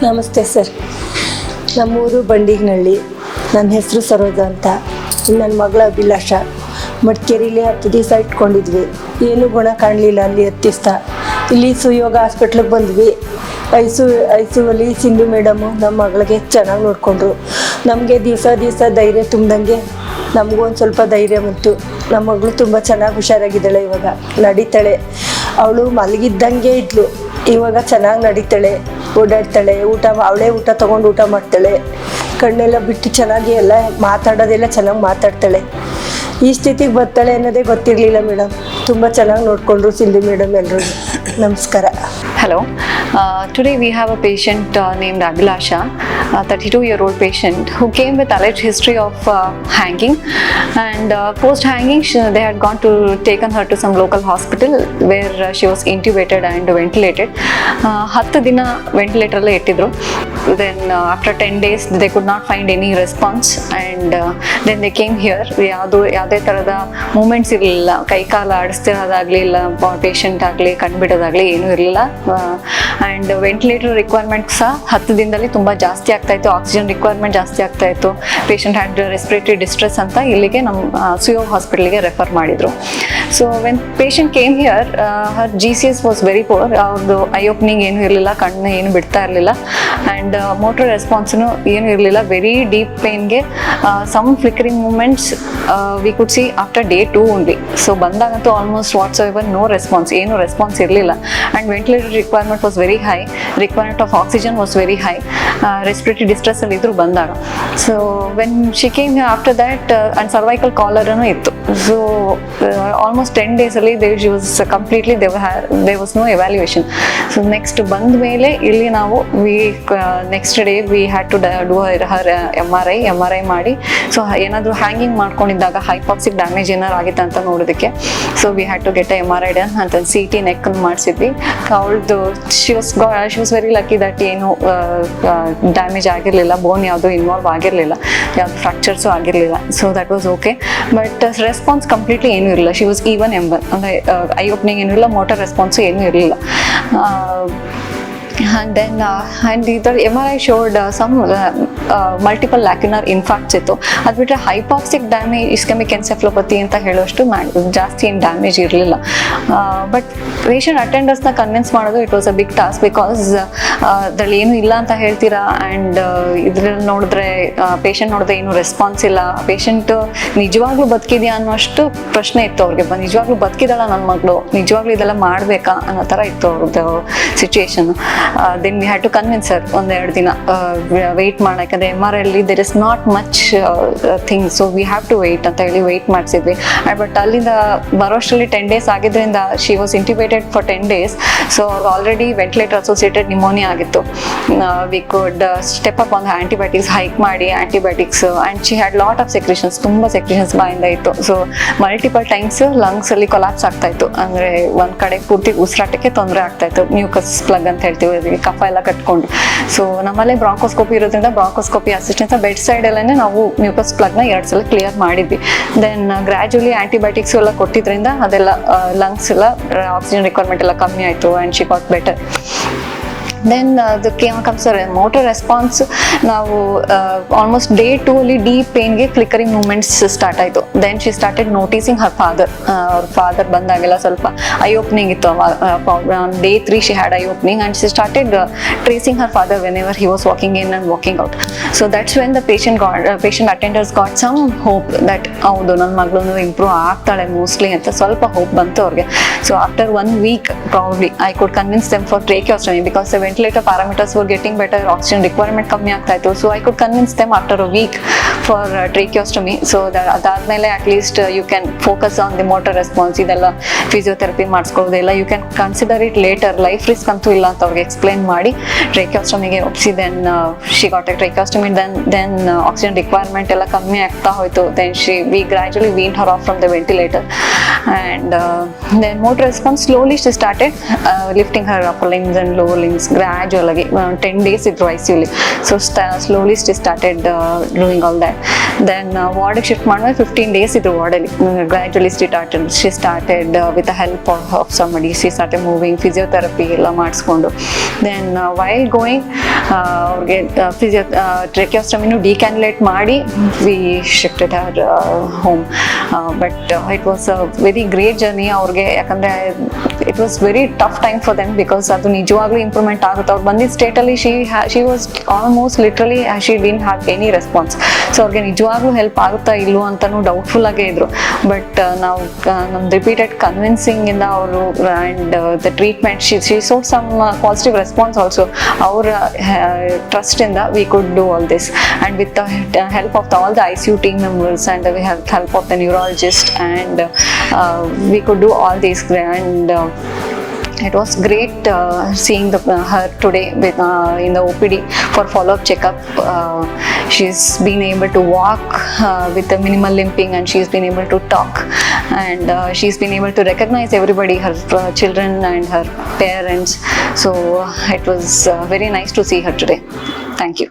ನಮಸ್ತೆ ಸರ್. ನಮ್ಮೂರು ಬಂಡಿಗನಹಳ್ಳಿ. ನನ್ನ ಹೆಸರು ಸರೋಜ ಅಂತ. ನನ್ನ ಮಗಳ ಅಭಿಲಾಷ. ಮಡಿಕೇರಿಲಿ 10 ದಿವಸ ಇಟ್ಕೊಂಡಿದ್ವಿ. ಏನೂ ಗುಣ ಕಾಣಲಿಲ್ಲ. ಅಲ್ಲಿ 10 ದಿವಸ ಇಲ್ಲಿ ಸುಯೋಗ ಹಾಸ್ಪಿಟ್ಲಿಗೆ ಬಂದ್ವಿ. ಐಸುವಲ್ಲಿ ಸಿಂಧು ಮೇಡಮು ನಮ್ಮ ಮಗಳಿಗೆ ಚೆನ್ನಾಗಿ ನೋಡಿಕೊಂಡ್ರು. ನಮಗೆ ದಿವಸ ಧೈರ್ಯ ತುಂಬ್ದಂಗೆ ನಮಗೂ ಒಂದು ಸ್ವಲ್ಪ ಧೈರ್ಯ ಬಂತು. ನಮ್ಮ ಮಗಳು ತುಂಬ ಚೆನ್ನಾಗಿ ಹುಷಾರಾಗಿದ್ದಾಳೆ. ಇವಾಗ ನಡೀತಾಳೆ. ಅವಳು ಮಲಗಿದ್ದಂಗೆ ಇದ್ಲು. ಇವಾಗ ಚೆನ್ನಾಗಿ ನಡೀತಾಳೆ, ಓಡಾಡ್ತಾಳೆ, ಅವಳೇ ಊಟ ತೊಗೊಂಡು ಊಟ ಮಾಡ್ತಾಳೆ. ಕಣ್ಣೆಲ್ಲ ಬಿಟ್ಟು ಚೆನ್ನಾಗಿ ಎಲ್ಲ ಮಾತಾಡೋದೆಲ್ಲ ಚೆನ್ನಾಗಿ ಮಾತಾಡ್ತಾಳೆ. ಈ ಸ್ಥಿತಿಗೆ ಬರ್ತಾಳೆ ಅನ್ನೋದೇ ಗೊತ್ತಿರಲಿಲ್ಲ ಮೇಡಮ್. ತುಂಬ ಚೆನ್ನಾಗಿ ನೋಡಿಕೊಂಡ್ರು ಸಿಂಧು ಮೇಡಮ್ ಎಲ್ಲರೂ. ನಮಸ್ಕಾರ. Hello. Today we have a patient named Abhilasha, 32-year-old patient who came with alleged history of hanging, and post hanging they had taken her to some local hospital where she was intubated and ventilated. 10 ದಿನ ventilator ಅಲ್ಲೇ ಇಟ್ಟಿದ್ರು. Then after 10 days they could not find any response, and then they came here. ಯಾವುದೇ ಥರದ moments ಇರಲಿಲ್ಲ. ಕೈ ಕಾಲು ಆಡಿಸ್ತಿರೋದಾಗಲಿ ಇಲ್ಲ patient ಆಗಲಿ ಕಂಡುಬಿಡೋದಾಗಲಿ ಏನೂ ಇರಲಿಲ್ಲ. ಆ್ಯಂಡ್ ವೆಂಟಿಲೇಟರ್ ರಿಕ್ವೈರ್ಮೆಂಟ್ ಸಹ 10 ದಿನದಲ್ಲಿ ತುಂಬ ಜಾಸ್ತಿ ಆಗ್ತಾಯಿತ್ತು. ಆಕ್ಸಿಜನ್ ರಿಕ್ವೈರ್ಮೆಂಟ್ ಜಾಸ್ತಿ ಆಗ್ತಾಯಿತ್ತು. ಪೇಷಂಟ್ ಹ್ಯಾಡ್ ರೆಸ್ಪಿರೇಟರಿ ಡಿಸ್ಟ್ರೆಸ್ ಅಂತ ಇಲ್ಲಿಗೆ ನಮ್ಮ ಸುಯೋಗ್ ಹಾಸ್ಪಿಟಲ್ಗೆ ರೆಫರ್ ಮಾಡಿದರು. So when patient came here, Har GCS was very poor. ಅವ್ರದ್ದು ಐ ಓಪನಿಂಗ್ ಏನೂ ಇರಲಿಲ್ಲ, ಕಣ್ಣು ಏನು ಬಿಡ್ತಾ ಇರಲಿಲ್ಲ, ಆ್ಯಂಡ್ ಮೋಟರ್ ರೆಸ್ಪಾನ್ಸ್ನು ಏನೂ ಇರಲಿಲ್ಲ. ವೆರಿ ಡೀಪ್ ಪೇನ್ಗೆ some flickering movements we could see after day 2 only. So ಬಂದಾಗಂತೂ almost whatsoever no response, ಏನೂ ರೆಸ್ಪಾನ್ಸ್ ಇರಲಿಲ್ಲ. And ventilator requirement was very high, requirement of oxygen was very high, respiratory distress ಅಲ್ಲಿ ಇದ್ರು ಬಂದಾಗ. So when she came after that and cervical ಕಾಲರನು ಇತ್ತು. So almost 10 days ಅಲ್ಲಿ she was completely there was no evaluation. So next ಬಂದ ಮೇಲೆ ಇಲ್ಲಿ ನಾವು next day we had to do her MRI ಮಾಡಿ. ಸೊ ಏನಾದರೂ ಹ್ಯಾಂಗಿಂಗ್ ಮಾಡ್ಕೊಂಡಿದ್ದಾಗ ಹೈಪಾಕ್ಸಿಕ್ ಡ್ಯಾಮೇಜ್ ಏನಾರು ಆಗಿತ್ತು ಅಂತ ನೋಡೋದಕ್ಕೆ. So we had to get MRI done ಅಂತ CT ನೆಕ್ ಮಾಡಿಸಿದ್ವಿ. ಅವಳದು she was very lucky that ಏನು ಡ್ಯಾಮೇಜ್ ಆಗಿರಲಿಲ್ಲ, ಬೋನ್ ಯಾವುದು ಇನ್ವಾಲ್ವ್ ಆಗಿರಲಿಲ್ಲ, ಯಾವುದು ಫ್ರಾಕ್ಚರ್ಸು ಆಗಿರಲಿಲ್ಲ. So that was okay. But response completely ಏನೂ ಇರಲಿಲ್ಲ. ಶಿ ವಾಸ್ ಈವನ್ ಎಂಬನ್, ಅಂದರೆ ಐ ಓಪನಿಂಗ್ ಏನೂ ಇಲ್ಲ, ಮೋಟರ್ ರೆಸ್ಪಾನ್ಸು ಏನೂ ಇರಲಿಲ್ಲ. And then the MRI showed some multiple lacunar infarcts ಇತ್ತು. ಅದು ಬಿಟ್ಟರೆ ಹೈಪಾಕ್ಸಿಕ್ ಡ್ಯಾಮೇಜ್ ಇಸ್ಕೆಮಿಕ್ ಎನ್ಸೆಫ್ಲೋಪತಿ ಅಂತ ಹೇಳೋಷ್ಟು ಜಾಸ್ತಿ ಏನು ಡ್ಯಾಮೇಜ್ ಇರಲಿಲ್ಲ. ಬಟ್ ಪೇಷಂಟ್ ಅಟೆಂಡರ್ಸ್ನ ಕನ್ವಿನ್ಸ್ ಮಾಡೋದು it was a big task, because ಅದ್ರಲ್ಲಿ ಏನೂ ಇಲ್ಲ ಅಂತ ಹೇಳ್ತೀರಾ, ಆ್ಯಂಡ್ ಇದ್ರಲ್ಲಿ ನೋಡಿದ್ರೆ ಪೇಷಂಟ್ ನೋಡಿದ್ರೆ ಏನೂ ರೆಸ್ಪಾನ್ಸ್ ಇಲ್ಲ, ಪೇಷಂಟ್ ನಿಜವಾಗ್ಲೂ ಬದುಕಿದ್ಯಾ ಅನ್ನೋಷ್ಟು ಪ್ರಶ್ನೆ ಇತ್ತು ಅವ್ರಿಗೆ. ನಿಜವಾಗ್ಲೂ ಬದುಕಿದಾಳ ನನ್ನ ಮಗಳು, ನಿಜವಾಗ್ಲೂ ಇದೆಲ್ಲ ಮಾಡಬೇಕಾ ಅನ್ನೋ ಥರ ಇತ್ತು ಅವ್ರದ್ದು situation. Then we had to convince sir 1-2 ದಿನ ವೆಯ್ಟ್ ಮಾಡೋಕೆ. ಯಾಕಂದರೆ MRI ಅಲ್ಲಿ there is not much thing, so we have to wait ಅಂತ ಹೇಳಿ ವೆಯ್ಟ್ ಮಾಡಿಸಿದ್ವಿ. ಬಟ್ ಅಲ್ಲಿಂದ ಬರೋಷ್ಟರಲ್ಲಿ 10 days ಆಗಿದ್ದರಿಂದ she was intubated for 10 days. So ಅವ್ರಿಗೆ ಆಲ್ರೆಡಿ ವೆಂಟಿಲೇಟರ್ ಅಸೋಸಿಯೇಟೆಡ್ ನಿಮೋನಿಯಾ ಆಗಿತ್ತು. We could step up on the antibiotics, hike ಮಾಡಿ antibiotics, and she had lot of secretions, ತುಂಬ ಸೆಕ್ರೇಷನ್ಸ್ ಬಾಯಿಂದ ಇತ್ತು. ಸೊ ಮಲ್ಟಿಪಲ್ ಟೈಮ್ಸ್ ಲಂಗ್ಸಲ್ಲಿ ಕೊಲಾಪ್ಸ್ ಆಗ್ತಾಯಿತ್ತು, ಅಂದರೆ ಒಂದು ಕಡೆ ಪೂರ್ತಿ ಉಸಿರಾಟಕ್ಕೆ ತೊಂದರೆ ಆಗ್ತಾಯಿತ್ತು. ಮ್ಯೂಕಸ್ ಪ್ಲಗ್ ಅಂತ ಹೇಳ್ತೀವಿ, ಕಫ ಎಲ್ಲ ಕಟ್ಕೊಂಡು. ಸೊ ನಮ್ಮಲ್ಲೇ ಬ್ರಾಂಕೋಸ್ಕೋಪಿ ಇರೋದ್ರಿಂದ ಬ್ರಾಂಕೋಸ್ಕೋಪಿ ಅಸಿಸ್ಟೆನ್ಸ್ ಬೆಡ್ ಸೈಡ್ ಅಲ್ಲೇ ನಾವು ಮ್ಯೂಕಸ್ ಪ್ಲಗ್ನ 2 ಸಲ ಕ್ಲಿಯರ್ ಮಾಡಿದ್ವಿ. ದೆನ್ ಗ್ರ್ಯಾಜುಲಿ ಆಂಟಿಬಯೋಟಿಕ್ಸ್ ಎಲ್ಲ ಕೊಟ್ಟಿದ್ರಿಂದ ಅದೆಲ್ಲ ಲಂಗ್ಸ್ ಎಲ್ಲ ಆಕ್ಸಿಜನ್ ರಿಕ್ವೈರ್ಮೆಂಟ್ ಎಲ್ಲ ಕಮ್ಮಿ ಆಯಿತು, and she got better. Then ಅದಕ್ಕೆ ಕಮ್ಸ್ ಮೋಟರ್ ರೆಸ್ಪಾನ್ಸ್. ನಾವು ಆಲ್ಮೋಸ್ಟ್ ಡೇ 2 ಅಲ್ಲಿ ಡೀಪ್ ಪೇನ್ಗೆ ಫ್ಲಿಕರಿಂಗ್ ಮೂಮೆಂಟ್ಸ್ ಸ್ಟಾರ್ಟ್ ಆಯಿತು. Then she started noticing her father. ಅವ್ರ ಫಾದರ್ ಬಂದಾಗೆಲ್ಲ ಸ್ವಲ್ಪ ಐ ಓಪನಿಂಗ್ ಇತ್ತು. Day 3 she had eye opening, and she started tracing her father whenever he was walking in and walking out. So that's when the patient attenders got some hope that ಹೌದು ನನ್ನ ಮಗಳು improve ಆಗ್ತಾಳೆ mostly ಅಂತ ಸ್ವಲ್ಪ hope ಬಂತು ಅವ್ರಿಗೆ. So after 1 week probably I could convince them for tracheostomy, because ventilator parameters were getting better, oxygen requirement ಕಮ್ಮಿ ಆಗ್ತಾ ಇತ್ತು. So I could convince them after a week for tracheostomy. So ಅದಾದಮೇಲೆ at least you can focus on the motor response, ಇದೆಲ್ಲ physiotherapy ಮಾಡಿಸ್ಕೊಳ್ಳೋದೆಲ್ಲ you can consider it later, life risk ಅಂತೂ ಇಲ್ಲ ಅಂತ ಅವ್ರಿಗೆ ಎಕ್ಸ್ಪ್ಲೈನ್ ಮಾಡಿ ಟ್ರೇಕಿಯೋಸ್ಟಮಿಗೆ ಒಪ್ಸಿ. Then she got a tracheostomy. Then oxygen requirement ಎಲ್ಲ ಕಮ್ಮಿ ಆಗ್ತಾ ಹೋಯಿತು. Then we gradually wean her off from the ventilator, and then motor response slowly she started lifting her upper limbs and lower limbs gradual ಆಗಿ 10 days ಇದ್ರು ICU. So slowly started doing all that. Then ವಾರ್ಡಿಗೆ shift ಮಾಡಿದ್ರೆ 15 days ಇದ್ರು ವಾರ್ಡಲ್ಲಿ. Gradually she started with the help of somebody. She started moving, physiotherapy ಎಲ್ಲ ಮಾಡಿಸ್ಕೊಂಡು. Then while going ಅವ್ರಿಗೆ ಟ್ರೆಕಿಯೋಸ್ಟಮಿನೂ ಡಿಕ್ಯಾನ್ಯುಲೇಟ್ ಮಾಡಿ we shifted her home. But it was a very great journey ಅವ್ರಿಗೆ, ಯಾಕಂದರೆ it was very tough time for them because ಅದು ನಿಜವಾಗ್ಲೂ improvement ಆಗುತ್ತೆ. ಅವ್ರು ಬಂದಿದ್ದ ಸ್ಟೇಟಲ್ಲಿ she was almost literally she didn't have any response. So ಅವ್ರಿಗೆ ನಿಜವಾಗ್ಲೂ ಹೆಲ್ಪ್ ಆಗುತ್ತಾ ಇಲ್ವೋ ಅಂತಲೂ ಡೌಟ್ಫುಲ್ ಆಗೇ ಇದ್ರು. ಬಟ್ ನಾವು ನಮ್ದು ರಿಪೀಟೆಡ್ ಕನ್ವಿನ್ಸಿಂಗ್ ಇಂದ ಅವರು and the treatment she show some positive response also. ಅವರ ಟ್ರಸ್ಟಿಂದ we could do all this and with the help of all the ICU team members and we have help of the neurologist and we could do all these, and it was great seeing her today with, in the OPD for follow-up checkup. She's been able to walk with the minimal limping, and she's been able to talk, and she's been able to recognize everybody, her children and her parents. So it was very nice to see her today. Thank you.